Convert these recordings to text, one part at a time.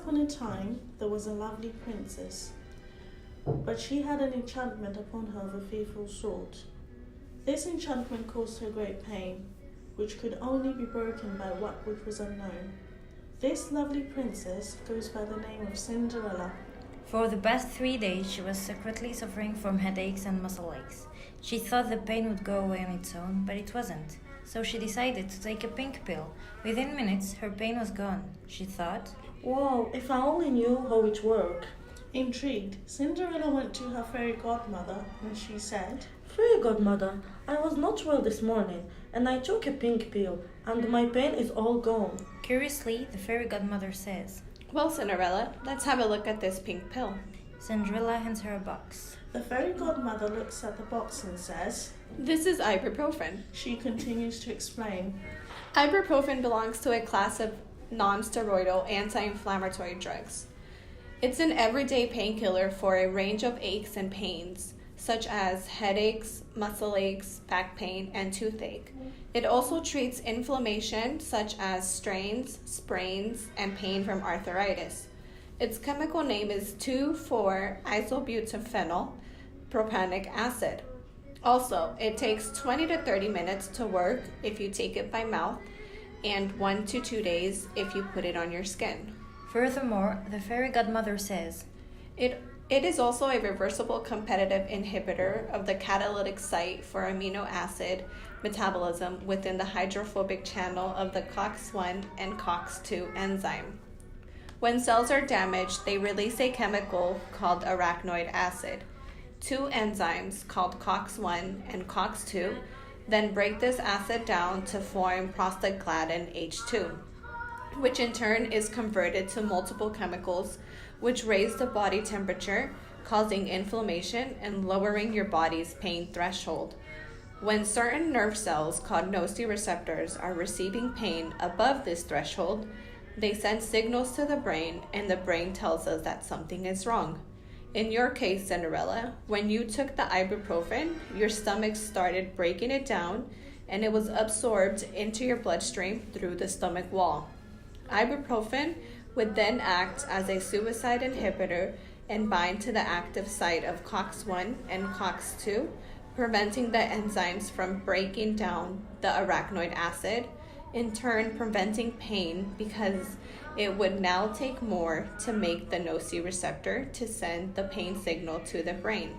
upon a time there was a lovely princess, but she had an enchantment upon her of a fearful sort. This enchantment caused her great pain, which could only be broken by which was unknown. This lovely princess goes by the name of Cinderella. For the past 3 days, she was secretly suffering from headaches and muscle aches. She thought the pain would go away on its own, but it wasn't. So she decided to take a pink pill. Within minutes, her pain was gone. She thought, Wow, if I only knew how it worked. Intrigued, Cinderella went to her fairy godmother and she said, Fairy godmother, I was not well this morning and I took a pink pill and my pain is all gone. Curiously, the fairy godmother says, Well, Cinderella, let's have a look at this pink pill. Cinderella hands her a box. The fairy godmother looks at the box and says, This is ibuprofen. She continues to explain, Ibuprofen belongs to a class of non-steroidal anti-inflammatory drugs. It's an everyday painkiller for a range of aches and pains, such as headaches, muscle aches, back pain, and toothache. It also treats inflammation such as strains, sprains, and pain from arthritis. Its chemical name is 2,4-isobutaphenyl propanonic acid. Also, it takes 20 to 30 minutes to work if you take it by mouth, and 1 to 2 days if you put it on your skin. Furthermore, the fairy godmother says, It is also a reversible competitive inhibitor of the catalytic site for amino acid metabolism within the hydrophobic channel of the COX-1 and COX-2 enzyme. When cells are damaged, they release a chemical called arachnoid acid. Two enzymes called COX-1 and COX-2 then break this acid down to form prostaglandin H2, which in turn is converted to multiple chemicals which raise the body temperature, causing inflammation and lowering your body's pain threshold. When certain nerve cells called nociceptors are receiving pain above this threshold, they send signals to the brain, and the brain tells us that something is wrong. In your case, Cinderella, when you took the ibuprofen, your stomach started breaking it down, and it was absorbed into your bloodstream through the stomach wall. Ibuprofen would then act as a suicide inhibitor and bind to the active site of COX-1 and COX-2, preventing the enzymes from breaking down the arachnoid acid, in turn preventing pain because it would now take more to make the nociceptor to send the pain signal to the brain.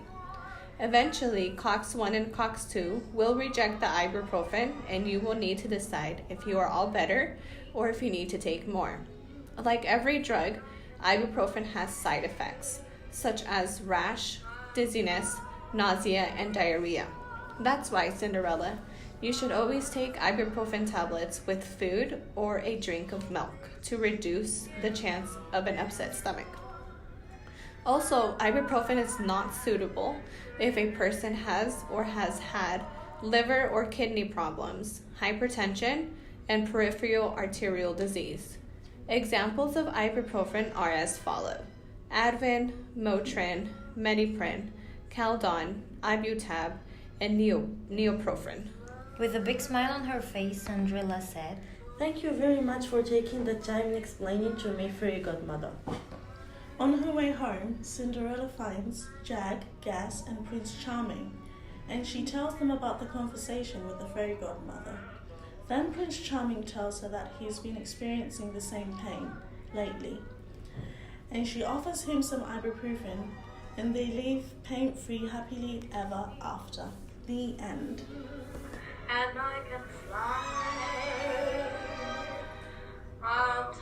Eventually, COX-1 and COX-2 will reject the ibuprofen, and you will need to decide if you are all better or if you need to take more. Like every drug, ibuprofen has side effects, such as rash, dizziness, nausea, and diarrhea. That's why, Cinderella, you should always take ibuprofen tablets with food or a drink of milk to reduce the chance of an upset stomach. Also, ibuprofen is not suitable if a person has or has had liver or kidney problems, hypertension, and peripheral arterial disease. Examples of ibuprofen are as follow: Advil, Motrin, Mediprin, Caldon, Ibutab, and Neoprofen. With a big smile on her face, Cinderella said, Thank you very much for taking the time and explaining to me, fairy godmother. On her way home, Cinderella finds Jag, Gas, and Prince Charming, and she tells them about the conversation with the fairy godmother. Then Prince Charming tells her that he has been experiencing the same pain lately, and she offers him some ibuprofen, and they live pain-free happily ever after. The end. And I can fly. I'll